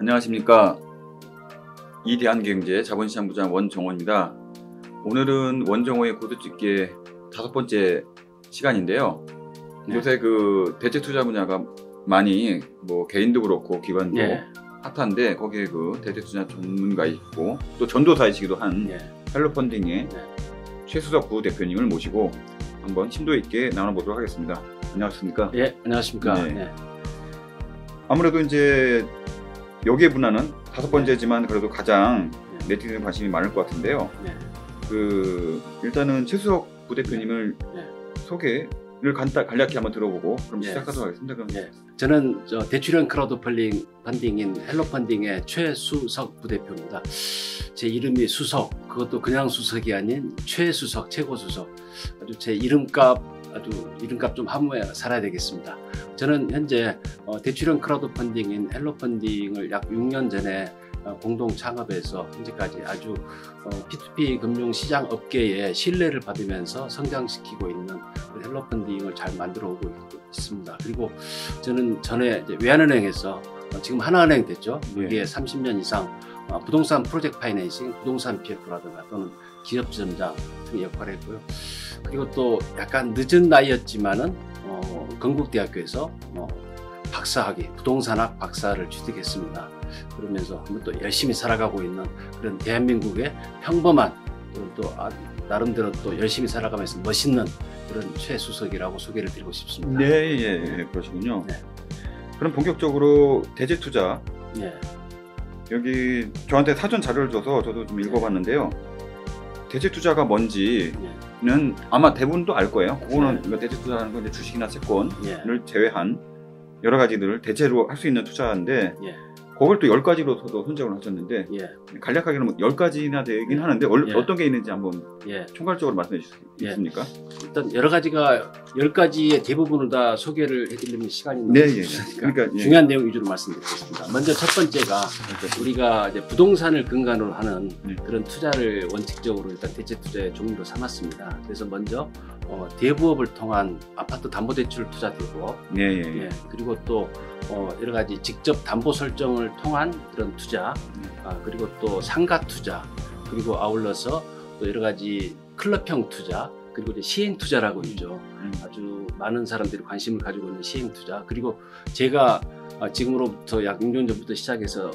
안녕하십니까. 이대한경제 자본시장부장 원정호입니다. 오늘은 원정호의 고도집계 5번째 시간인데요. 요새 그 대체투자 분야가 많이 개인도 그렇고 기관도 핫한데 거기에 그 대체투자 전문가 있고 또 전도사이시기도 한 헬로펀딩의 최수석 부대표님을 모시고 한번 심도 있게 나눠보도록 하겠습니다. 안녕하십니까? 예, 안녕하십니까? 네. 아무래도 이제 여기에 분야는 5번째지만 그래도 가장 네티즌 관심이 많을 것 같은데요. 일단은 최수석 부대표님을 소개를 간략히 한번 들어보고 그럼 시작하도록 하겠습니다. 그럼. 저는 대출형 크라우드 펀딩인 헬로펀딩의 최수석 부대표입니다. 제 이름이 수석, 그것도 그냥 수석이 아닌 최수석, 최고수석. 아주 제 이름값 좀 하무에 살아야 되겠습니다. 저는 현재 대출형 크라우드 펀딩인 헬로펀딩을 약 6년 전에 공동 창업해서 현재까지 아주 P2P 금융 시장 업계에 신뢰를 받으면서 성장시키고 있는 헬로펀딩을 잘 만들어 오고 있습니다. 그리고 저는 전에 외환은행에서 지금 하나은행 됐죠. 여기에 30년 이상 부동산 프로젝트 파이낸싱, 부동산 PF라든가 또는 기업전장 같은 역할을 했고요. 그리고 또 약간 늦은 나이였지만은 건국대학교에서 박사학위, 부동산학 박사를 취득했습니다. 그러면서 한번 또 열심히 살아가고 있는 그런 대한민국의 평범한 또 나름대로 또 열심히 살아가면서 멋있는 그런 최수석이라고 소개를 드리고 싶습니다. 네, 그러시군요. 그럼 본격적으로 대체투자. 여기 저한테 사전 자료를 줘서 저도 좀 읽어봤는데요. 대체투자가 뭔지는 아마 대부분도 알 거예요. 그거는 대체투자라는 건 이제 주식이나 채권을 제외한 여러 가지들을 대체로 할 수 있는 투자인데 그걸 또 10가지로 선정을 하셨는데 간략하게는 10가지나 되긴 하는데 어떤 게 있는지 한번 총괄적으로 말씀해 주실 수 있습니까? 일단 여러 가지가 10가지의 대부분을 다 소개를 해드리는 시간이 너무 없으니까 그러니까 중요한 내용 위주로 말씀드리겠습니다. 먼저 첫 번째가 우리가 이제 부동산을 근간으로 하는 그런 투자를 원칙적으로 일단 대체투자의 종류로 삼았습니다. 그래서 먼저 대부업을 통한 아파트 담보대출 투자 대부업, 그리고 또 여러 가지 직접 담보 설정을 통한 그런 투자, 그리고 또 상가 투자, 그리고 아울러서 또 여러 가지 클럽형 투자, 그리고 이제 시행 투자라고 있죠. 아주 많은 사람들이 관심을 가지고 있는 시행 투자. 그리고 제가 지금으로부터 약 6년 전부터 시작해서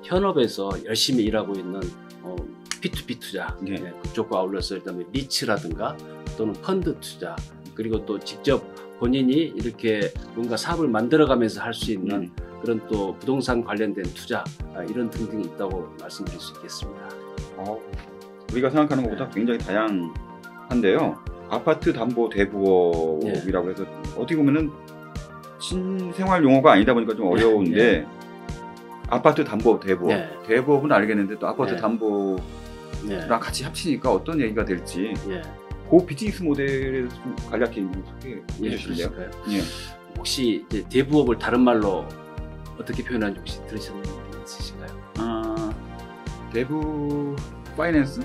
현업에서 열심히 일하고 있는 P2P 투자, 그쪽과 아울러서 일단 리츠라든가 또는 펀드 투자, 그리고 또 직접 본인이 이렇게 뭔가 사업을 만들어가면서 할 수 있는 그런 또 부동산 관련된 투자, 이런 등등이 있다고 말씀드릴 수 있겠습니다. 우리가 생각하는 것보다 굉장히 다양한데요. 아파트 담보 대부업이라고 해서 어떻게 보면은 신생활 용어가 아니다 보니까 좀 어려운데 아파트 담보 대부업, 대부업은 알겠는데 또 아파트 담보랑 같이 합치니까 어떤 얘기가 될지 그 비즈니스 모델에 좀 간략히 소개해 주실래요? 혹시 이제 대부업을 다른 말로 어떻게 표현하는지 혹시 들으셨는 분 있으신가요? 대부 파이낸스?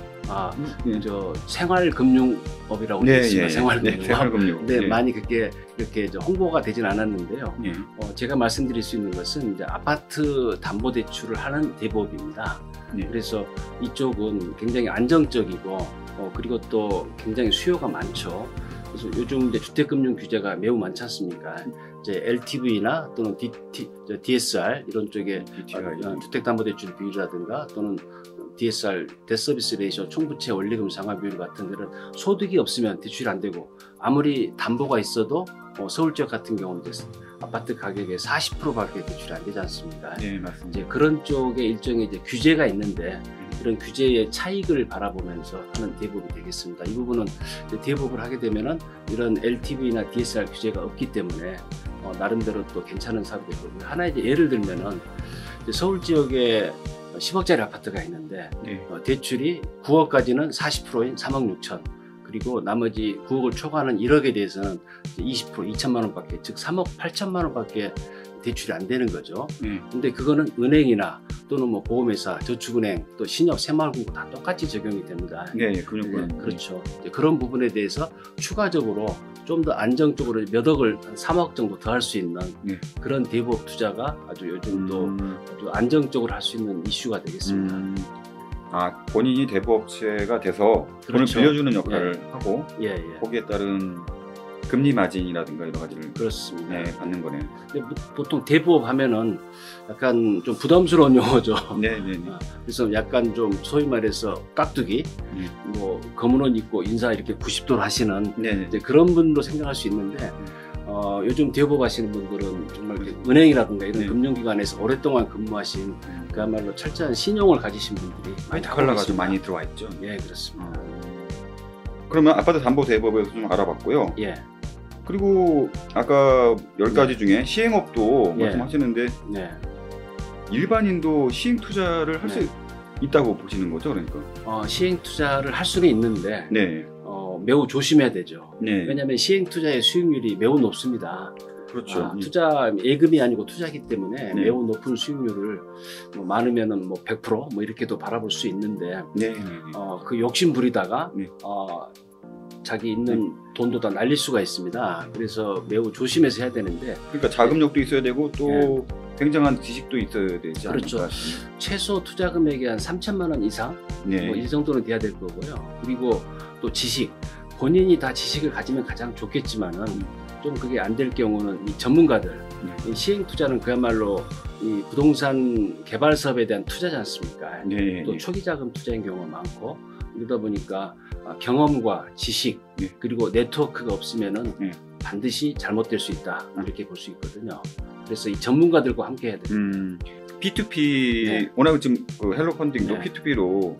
저 생활금융업이라고 되어 있습니다. 생활금융업. 많이 그게 이렇게 홍보가 되진 않았는데요. 제가 말씀드릴 수 있는 것은 이제 아파트 담보대출을 하는 대부업입니다. 그래서 이쪽은 굉장히 안정적이고 그리고 또 굉장히 수요가 많죠. 그래서 요즘 이제 주택금융 규제가 매우 많지 않습니까? 이제 LTV나 또는 DSR 이런 쪽에 주택담보대출 비율이라든가 또는 DSR, 뎃서비스 레이쇼, 총부채 원리금 상환 비율 같은 그런 소득이 없으면 대출이 안 되고 아무리 담보가 있어도 서울 지역 같은 경우는 아파트 가격의 40%밖에 대출이 안 되지 않습니까? 맞습니다. 이제 그런 쪽에 일종의 이제 규제가 있는데 이런 규제의 차익을 바라보면서 하는 대부업이 되겠습니다. 이 부분은 대부업을 하게 되면은 이런 LTV나 DSR 규제가 없기 때문에 나름대로 또 괜찮은 사업이 될 거고요. 하나 이제 예를 들면은 서울 지역에 10억짜리 아파트가 있는데 대출이 9억까지는 40%인 3억 6천, 그리고 나머지 9억을 초과하는 1억에 대해서는 20% 2천만 원밖에, 즉 3억 8천만 원밖에 대출이 안 되는 거죠. 근데 그거는 은행이나 또는 뭐 보험회사, 저축은행, 또 신협, 새마을금고 다 똑같이 적용이 됩니다. 네, 금융권. 네, 그렇죠. 이제 그런 부분에 대해서 추가적으로 좀 더 안정적으로 몇 억을 한 3억 정도 더 할 수 있는 네. 그런 대부업 투자가 아주 요즘도 아주 안정적으로 할 수 있는 이슈가 되겠습니다. 아, 본인이 대부업체가 돼서 그렇죠. 돈을 빌려주는 역할을 하고 예, 예. 거기에 따른 금리 마진이라든가 여러 가지를 그렇습니다. 네, 받는 거네요. 근데 보통 대부업 하면은 약간 좀 부담스러운 용어죠. 네, 네, 네. 그래서 약간 좀 소위 말해서 깍두기, 뭐 검은 옷 입고 인사 이렇게 90도로 하시는 네, 네. 이제 그런 분으로 생각할 수 있는데 요즘 대부업 하시는 분들은 정말 이렇게 은행이라든가 이런 네. 금융기관에서 오랫동안 근무하신 그야말로 철저한 신용을 가지신 분들이 많이 화이트 컬러가 좀 있습니다. 많이 들어와 있죠. 예, 그렇습니다. 그러면 아파트 담보 대부업에서 좀 알아봤고요. 예, 그리고 아까 10가지 중에 시행업도 예. 말씀하시는데 네. 일반인도 시행 투자를 할 수 네. 있다고 보시는 거죠, 그러니까? 시행 투자를 할 수는 있는데 네, 매우 조심해야 되죠. 네, 왜냐하면 시행 투자의 수익률이 매우 높습니다. 그렇죠. 투자 예금이 아니고 투자기 때문에 네. 매우 높은 수익률을 뭐 많으면은 뭐 100% 뭐 이렇게도 바라볼 수 있는데 네, 네, 네. 그 욕심 부리다가 네. 자기 있는 돈도 다 날릴 수가 있습니다. 그래서 매우 조심해서 해야 되는데 그러니까 자금력도 있어야 되고 또 네. 굉장한 지식도 있어야 되지 그렇죠. 않을까 싶습니다. 최소 투자 금액이 한 3천만 원 이상 네, 뭐 이 정도는 돼야 될 거고요. 그리고 또 지식 본인이 다 지식을 가지면 가장 좋겠지만은 좀 그게 안 될 경우는 이 전문가들 이 시행 투자는 그야말로 이 부동산 개발 사업에 대한 투자지 않습니까? 네, 또 네. 초기 자금 투자인 경우가 많고 이러다 보니까 경험과 지식 네. 그리고 네트워크가 없으면은 네. 반드시 잘못될 수 있다 이렇게 볼 수 있거든요. 그래서 이 전문가들과 함께 해야 됩니다. P2P 네. 워낙 지금 그 헬로 펀딩도 네. P2P로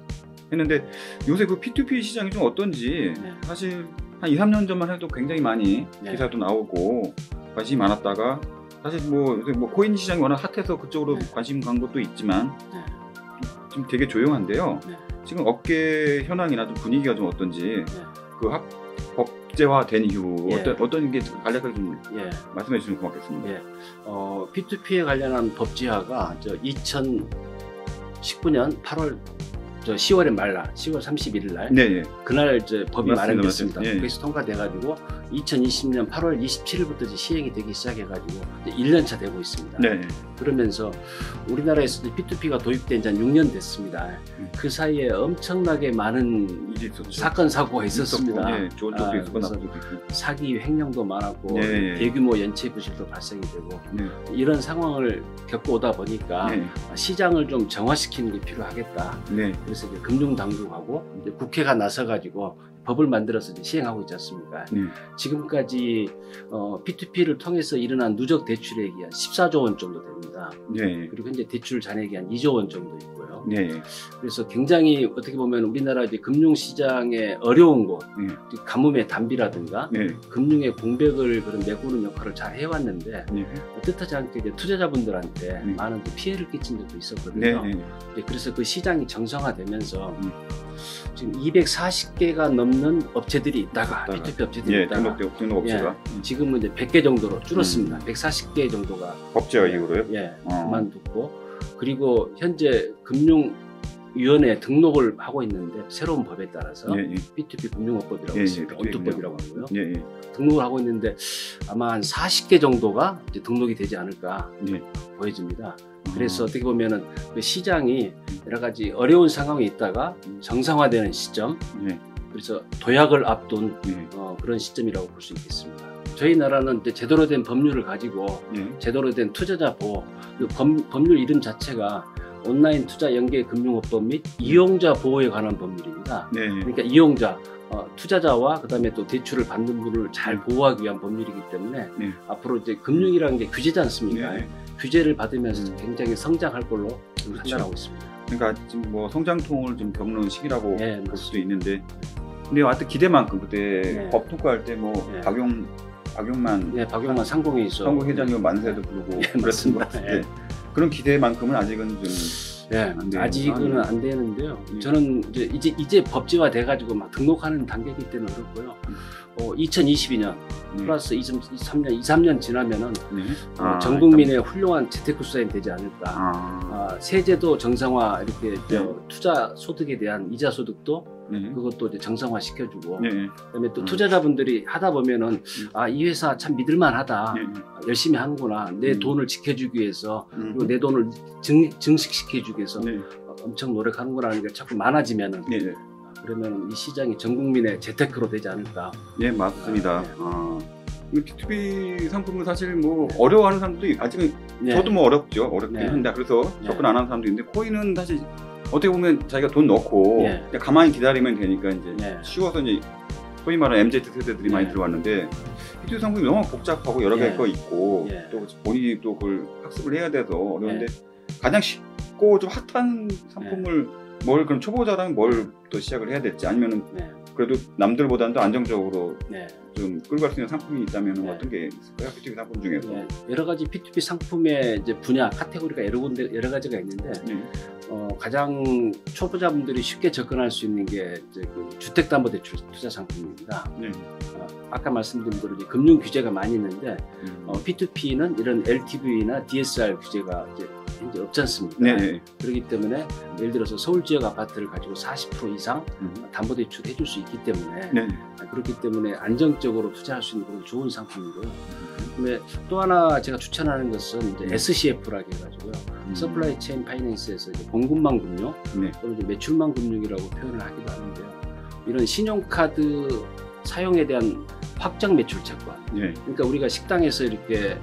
했는데 요새 그 P2P 시장이 좀 어떤지 네. 사실 한 2, 3년 전만 해도 굉장히 많이 네. 기사도 나오고 관심이 많았다가 사실 뭐 요새 뭐 코인 시장이 워낙 핫해서 그쪽으로 네. 관심 간 것도 있지만 네. 지금 되게 조용한데요. 네. 지금 업계 현황이나 좀 분위기가 좀 어떤지 네. 그 법제화된 이후 예. 어떤 게 간략하게 좀 예. 말씀해 주시면 고맙겠습니다. 예. P2P에 관련한 법제화가 2019년 10월에 말날 10월 31일 날 네, 네. 그날 이제 법이 맞습니다. 마련됐습니다. 예. 그래서 통과돼가지고 2020년 8월 27일부터 시행이 되기 시작해가지고 이제 1년차 되고 있습니다. 네. 그러면서 우리나라에서도 P2P가 도입된 지 한 6년 됐습니다. 그 사이에 엄청나게 많은 일이 있었죠. 사건 사고가 있었습니다. 네, 좋은 쪽도 있고 그래서 나쁜 쪽도 있고. 사기 횡령도 많았고 네. 대규모 연체 부실도 발생이 되고 네. 이런 상황을 겪어오다 보니까 네. 시장을 좀 정화시키는 게 필요하겠다. 네. 그래서 이제 금융당국하고 이제 국회가 나서가지고 법을 만들어서 이제 시행하고 있지 않습니까? 네. 지금까지 P2P를 통해서 일어난 누적 대출액이 한 14조 원 정도 됩니다. 네. 그리고 현재 대출 잔액이 한 2조 원 정도 있고요. 네. 그래서 굉장히 어떻게 보면 우리나라 이제 금융시장의 어려운 곳, 네. 가뭄의 단비라든가 네. 금융의 공백을 그런 메꾸는 역할을 잘 해왔는데 네. 뜻하지 않게 이제 투자자분들한테 네. 많은 또 피해를 끼친 적도 있었거든요. 네. 네. 예, 그래서 그 시장이 정상화되면서 지금 240개가 넘는 업체들이 있다가 P2P 업체들이 예, 있다가 등록 업체가 지금은 이제 100개 정도로 줄었습니다. 140개 정도가 법제화 이후로요? 그만두고 그리고 현재 금융위원회에 등록을 하고 있는데 새로운 법에 따라서 예, 예. P2P 금융업법이라고 예, 있습니다. 예, 언투법이라고 하고요. 예, 예. 등록을 하고 있는데 아마 한 40개 정도가 이제 등록이 되지 않을까 예. 보여집니다. 그래서 어떻게 보면은 그 시장이 여러 가지 어려운 상황에 있다가 정상화되는 시점, 예. 그래서 도약을 앞둔 예. 그런 시점이라고 볼 수 있겠습니다. 저희 나라는 이제 제대로 된 법률을 가지고 예. 제대로 된 투자자 보호, 그 법률 이름 자체가 온라인 투자 연계 금융업법 및 이용자 보호에 관한 법률입니다. 네. 그러니까 이용자, 투자자와 그다음에 또 대출을 받는 분을 잘 보호하기 위한 법률이기 때문에 네. 앞으로 이제 금융이라는 게 규제지 않습니까? 네. 규제를 받으면서 굉장히 성장할 걸로 그렇죠. 판단하고 있습니다. 그러니까 지금 뭐 성장통을 좀 겪는 시기라고 네, 볼 수도 있는데, 근데 하여튼 기대만큼 그때 법 통과할 때 뭐 박용만 네, 박용만 상공에 있어. 한국 회장이 만세도 부르고 네, 그랬던 것 맞습니다. 같은데 네. 그런 기대만큼은 아직은 좀 예, 안 되는 아직은 상황이네요. 안 되는데요. 예. 저는 이제 법제화 돼가지고 막 등록하는 단계이기 때문에 그렇고요. 2022년 플러스 23년, 23년 지나면은 네. 전 국민의 훌륭한 재테크 수단이 되지 않을까. 아, 세제도 정상화 이렇게 네. 투자 소득에 대한 이자 소득도 네. 그것도 이제 정상화 시켜주고. 네. 그다음에 또 투자자분들이 하다 보면은 이 회사 참 믿을만하다. 네. 열심히 하는구나. 내 돈을 지켜주기 위해서 그리고 내 돈을 증식시켜주기 위해서 네. 엄청 노력하는구나라는 게 자꾸 많아지면은 네. 네. 그러면 이 시장이 전 국민의 재테크로 되지 않을까. 네, 맞습니다. 네. 이 B2B 상품은 사실 뭐 어려워하는 사람들도 아직은 네. 저도 뭐 어렵죠. 어렵긴 네. 한데 그래서 네. 접근 안 하는 사람도 있는데 코인은 사실 어떻게 보면 자기가 돈 넣고 네. 그냥 가만히 기다리면 되니까 이제 네. 쉬워서 이제 소위 말하는 MZ 세대들이 네. 많이 들어왔는데 B2B 상품이 너무 복잡하고 여러 네. 개가 있고 네. 또 본인이 또 그걸 학습을 해야 돼서 어려운데 가장 쉽고 좀 핫한 상품을 뭘 그럼 초보자라면 뭘 또 시작을 해야 될지 아니면은 네. 그래도 남들보다는 더 안정적으로 네. 좀 끌고 갈 수 있는 상품이 있다면 네. 어떤 게 있을까요? B2B 상품 중에서. 네. 여러 가지 P2P 상품의 이제 분야 카테고리가 여러 가지가 있는데 네. 가장 초보자분들이 쉽게 접근할 수 있는 게 이제 그 주택담보대출 투자 상품입니다. 네. 아까 말씀드린 대로 이제 금융 규제가 많이 있는데 P2P는 이런 LTV나 DSR 규제가 이제 현재 없지 않습니까? 네. 그렇기 때문에 예를 들어서 서울 지역 아파트를 가지고 40% 이상 담보대출 해줄 수 있기 때문에 네. 그렇기 때문에 안정적으로 투자할 수 있는 그런 좋은 상품이고요. 근데 또 하나 제가 추천하는 것은 이제 SCF라고 해가지고요. 서플라이 체인 파이낸스에서 이제 공급망 금융 네. 또는 이제 매출망 금융이라고 표현을 하기도 하는데요. 이런 신용카드 사용에 대한 확정 매출 채권. 네. 그러니까 우리가 식당에서 이렇게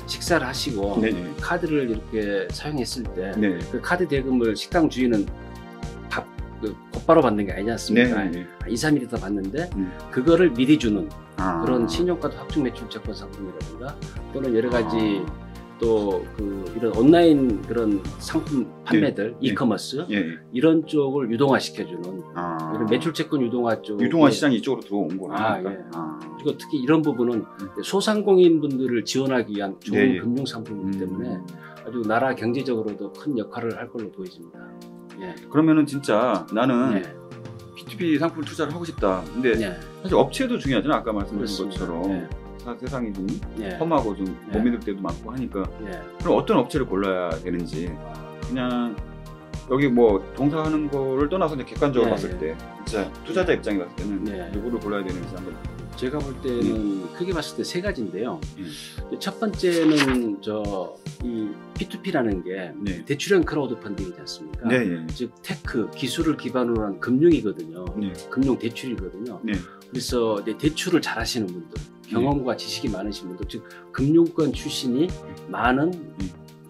식사를 하시고 네. 네. 카드를 이렇게 사용했을 때 네. 그 카드 대금을 식당 주인은 곧바로 받는 게 아니지 않습니까? 네. 2, 3일 있다 받는데 그거를 미리 주는 그런 아. 신용카드 확정 매출 채권 상품이라든가 또는 여러 가지 또 이런 온라인 그런 상품 판매들 네. 이커머스 예. 이런 쪽을 유동화시켜주는 이런 매출 채권 유동화 쪽 유동화 시장이 이쪽으로 들어온 거구나. 예. 그리고 특히 이런 부분은 소상공인 분들을 지원하기 위한 좋은 네. 금융 상품이기 때문에 아주 나라 경제적으로도 큰 역할을 할 걸로 보여집니다. 예. 그러면은 진짜 나는 네. B2B 상품 투자를 하고 싶다. 근데 네. 사실 업체도 중요하잖아. 아까 말씀드린 그렇습니다. 것처럼 네. 세상이 좀 예. 험하고 좀 못 네. 믿을 때도 많고 하니까 예. 그럼 어떤 업체를 골라야 되는지 그냥 여기 뭐 동사하는 거를 떠나서 그냥 객관적으로 네, 봤을 네. 때 진짜 투자자 입장에 봤을 때는 네. 누구를 골라야 되는지 한번. 제가 볼 때는 크게 봤을 때 세 가지인데요. 첫 번째는 이 P2P라는 게 네. 대출형 크라우드 펀딩이지 않습니까? 네. 즉 테크 기술을 기반으로 한 금융이거든요. 네. 금융 대출이거든요. 네. 그래서 이제 대출을 잘하시는 분들, 경험과 지식이 많으신 분들, 즉 금융권 출신이 많은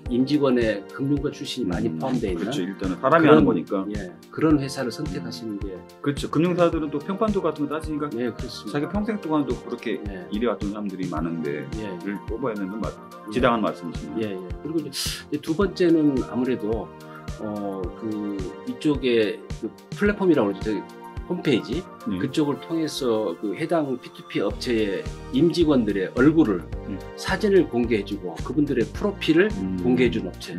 임직원의 금융권 출신이 많이 포함되어 있는 그렇죠. 일단은 사람이 하는 거니까. 예, 그런 회사를 선택하시는 게 그렇죠. 금융사들은 또 평판도 같은 거 따지니까 예, 그렇습니다. 자기 평생 동안도 그렇게 예, 일해왔던 사람들이 많은데 예, 를 뽑아야 되는 건 지당한 말씀이시네요. 예, 예. 그리고 이제 두 번째는 아무래도 이쪽에 그 플랫폼이라고 그러죠. 홈페이지 네. 그쪽을 통해서 그 해당 P2P 업체의 임직원들의 얼굴을 사진을 공개해주고 그분들의 프로필을 공개해준 업체.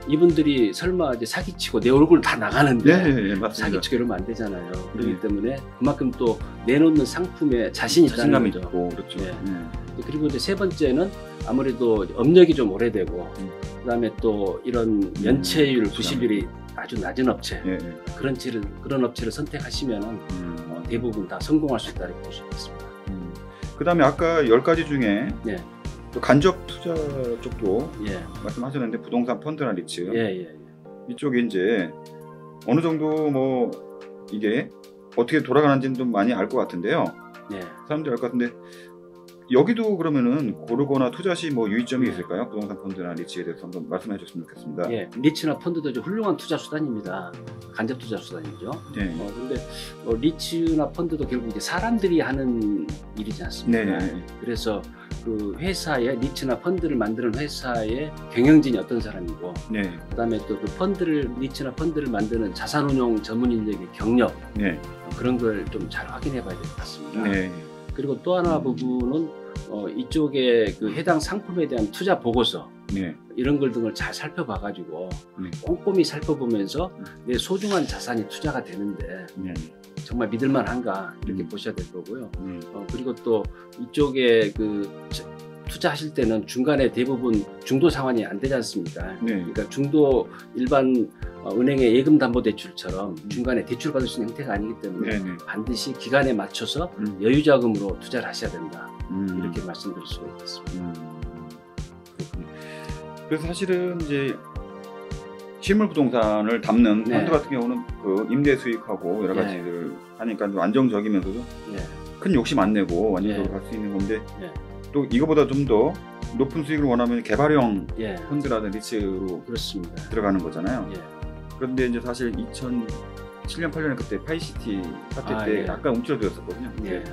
이분들이 설마 이제 사기치고 내 얼굴 다 나가는데 네, 맞습니다. 사기치고 이러면 안 되잖아요. 그렇기 네. 때문에 그만큼 또 내놓는 상품에 자신이 있다는 자신감이 거죠. 있고 그렇죠. 네. 그리고 이제 세 번째는 아무래도 업력이 좀 오래되고 그다음에 또 이런 연체율, 부실률이 아주 낮은 업체 예, 예. 그런 업체를 선택하시면은 대부분 다 성공할 수 있다고 볼 수 있습니다. 그다음에 아까 10가지 중에 네. 또 간접 투자 쪽도 예, 말씀하셨는데 부동산 펀드나 리츠 예. 이쪽이 이제 어느 정도 뭐 이게 어떻게 돌아가는지는 좀 많이 알 것 같은데요. 예. 사람들이 알 것 같은데 여기도 그러면은 고르거나 투자 시 뭐 유의점이 있을까요? 부동산 펀드나 리츠에 대해서 한번 말씀해 주셨으면 좋겠습니다. 예, 리츠나 펀드도 이제 훌륭한 투자 수단입니다. 간접 투자 수단이죠. 네. 근데 리츠나 펀드도 결국 이제 사람들이 하는 일이지 않습니까? 네. 그래서 그 회사의 리츠나 펀드를 만드는 회사의 경영진이 어떤 사람이고, 네. 그다음에 또 그 리츠나 펀드를 만드는 자산운용 전문 인력의 경력 네. 그런 걸 좀 잘 확인해봐야 될 것 같습니다. 네. 그리고 또 하나 부분은 이쪽에 그 해당 상품에 대한 투자 보고서 네. 이런 걸 등을 잘 살펴봐가지고 네. 꼼꼼히 살펴보면서 내 소중한 자산이 투자가 되는데 네. 정말 믿을만한가 이렇게 보셔야 될 거고요. 네. 그리고 또 이쪽에 투자하실 때는 중간에 대부분 중도 상환이 안 되지 않습니까? 네. 그러니까 중도 일반 은행의 예금담보대출처럼 중간에 대출 받을 수 있는 형태가 아니기 때문에 네. 반드시 기간에 맞춰서 여유자금으로 투자를 하셔야 된다. 이렇게 말씀드릴 수가 있겠습니다. 그렇군요. 그래서 사실은 이제 실물 부동산을 담는 네. 펀드 같은 경우는 그 임대 수익하고 여러 가지를 하니까 좀 안정적이면서도 네. 큰 욕심 안 내고 안정적으로 갈 수 있는 건데 네. 또 이거보다 좀 더 높은 수익을 원하면 개발형 예. 펀드라든지 리츠로 그렇습니다. 들어가는 거잖아요. 예. 그런데 이제 사실 2007년 8년에 그때 파이시티 사태 때 예. 약간 움츠러들었었거든요. 예.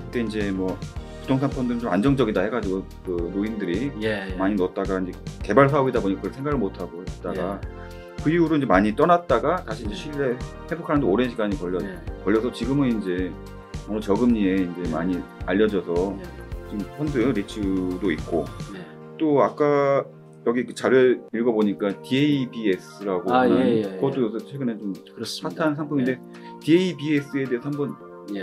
그때 이제 뭐 부동산 펀드는 좀 안정적이다 해가지고 그 노인들이 예. 많이 넣었다가 이제 개발 사업이다 보니 그걸 생각을 못 하고 있다가 예. 그 이후로 이제 많이 떠났다가 다시 이제 신뢰 회복하는데 오랜 시간이 걸려서 지금은 이제 어느 저금리에 이제 많이 알려져서 지금 펀드 리츠도 있고 또 아까 여기 그 자료 읽어보니까 DABS라고 하는 그것도 요새 최근에 좀 그렇습니다. 핫한 상품인데 DABS에 대해서 한번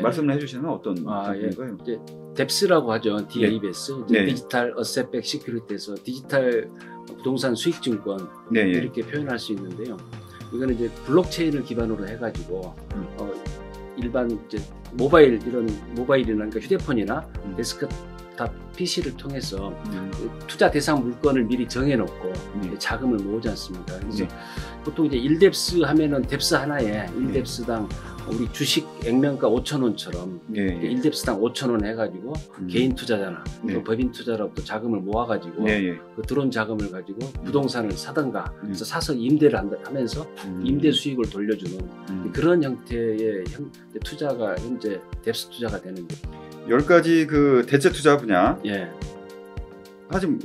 말씀을 해주시면 어떤 상품인가요? 이제 뎁스라고 하죠. DABS 네. 디지털 어셋백 시큐리티에서 디지털 부동산 수익증권 이렇게 표현할 수 있는데요. 이거는 이제 블록체인을 기반으로 해가지고 일반 이제 모바일이나 그러니까 휴대폰이나 데스크탑 PC를 통해서 투자 대상 물건을 미리 정해놓고 자금을 모으지 않습니까? 그래서 보통 이제 1뎁스 하면은 뎁스 하나에 1뎁스당 우리 주식 액면가 5,000원처럼 1뎁스당 5,000원 해가지고 개인 투자자나 또 법인 투자로부터 자금을 모아가지고 그 들어온 자금을 가지고 부동산을 사든가 그래서 사서 임대를 하면서 임대 수익을 돌려주는 그런 형태의 투자가 현재 뎁스 투자가 되는데 10가지 그 대체 투자 분야 사실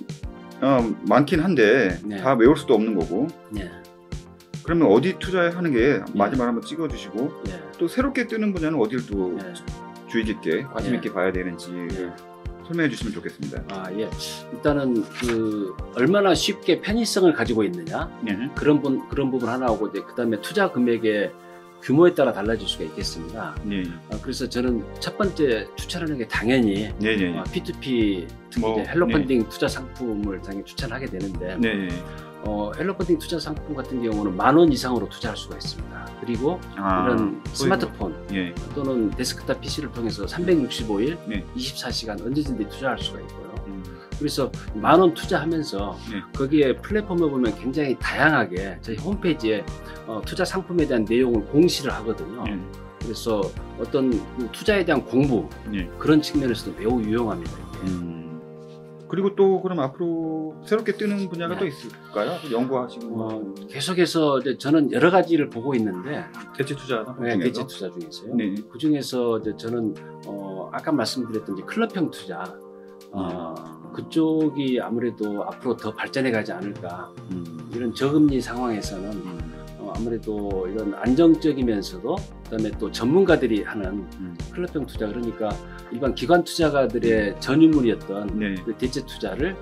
많긴 한데 다 외울 수도 없는 거고 그러면 어디 투자하는 게 마지막으로 한번 찍어주시고 또 새롭게 뜨는 분야는 어디를 또 주의 깊게 관심 있게 봐야 되는지를 설명해 주시면 좋겠습니다. 일단은 얼마나 쉽게 편의성을 가지고 있느냐 그런 부분 하나하고 그 다음에 투자 금액의 규모에 따라 달라질 수가 있겠습니다. 그래서 저는 첫 번째 추천하는 게 당연히 P2P 헬로펀딩 투자 상품을 당연히 추천하게 되는데 헬로펀딩 투자 상품 같은 경우는 10,000원 이상으로 투자할 수가 있습니다. 그리고 이런 스마트폰 또는 데스크탑 PC를 통해서 365일 24시간 언제든지 투자할 수가 있고요. 그래서 10,000원 투자하면서 거기에 플랫폼에 보면 굉장히 다양하게 저희 홈페이지에 투자 상품에 대한 내용을 공시를 하거든요. 그래서 어떤 투자에 대한 공부 그런 측면에서도 매우 유용합니다. 그리고 또 그럼 앞으로 새롭게 뜨는 분야가 또 있을까요? 연구하시고 계속해서 이제 저는 여러 가지를 보고 있는데 대체 투자 대체 투자 중에서요. 그 중에서 이제 저는 아까 말씀드렸던 이제 클럽형 투자 그쪽이 아무래도 앞으로 더 발전해 가지 않을까. 이런 저금리 상황에서는 아무래도 이런 안정적이면서도 그다음에 또 전문가들이 하는 클럽형 투자 그러니까 일반 기관 투자가들의 전유물이었던 그 대체 투자를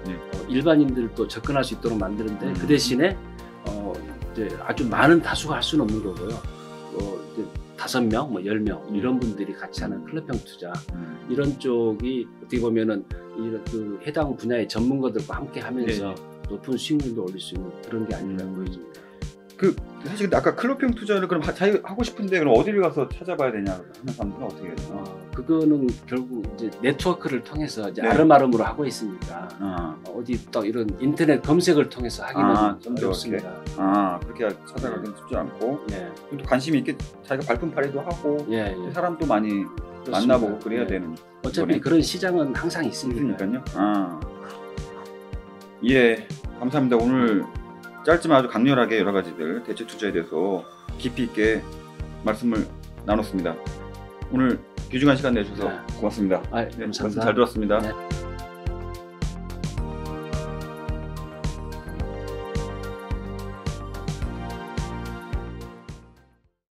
일반인들도 접근할 수 있도록 만드는데 그 대신에 이제 아주 많은 다수가 할 수는 없는 거고요. 5명, 10명 이런 분들이 같이 하는 클럽형 투자 이런 쪽이 어떻게 보면은 이런 그 해당 분야의 전문가들과 함께 하면서 높은 수익률도 올릴 수 있는 그런 게 아닐까 보여집니다. 사실 근데 아까 클럽형 투자를 그럼 자기가 하고 싶은데 그럼 어디를 가서 찾아봐야 되냐 하는 사람들은 어떻게 해야 되나? 그거는 결국 이제 네트워크를 통해서 이제 아름아름으로 하고 있으니까 어디 또 이런 인터넷 검색을 통해서 하기는 좀 어렵습니다. 그렇게 찾아가기는 쉽지 않고 또 관심이 있게 자기가 발품 발휘도 하고 사람도 많이 만나보고 그래야 되는 어차피 그런 시장은 항상 있으니까요. 감사합니다. 오늘 짧지만 아주 강렬하게 여러 가지들 대체 투자에 대해서 깊이 있게 말씀을 나눴습니다. 오늘 귀중한 시간 내주셔서 고맙습니다. 감사합니다. 말씀 잘 들었습니다.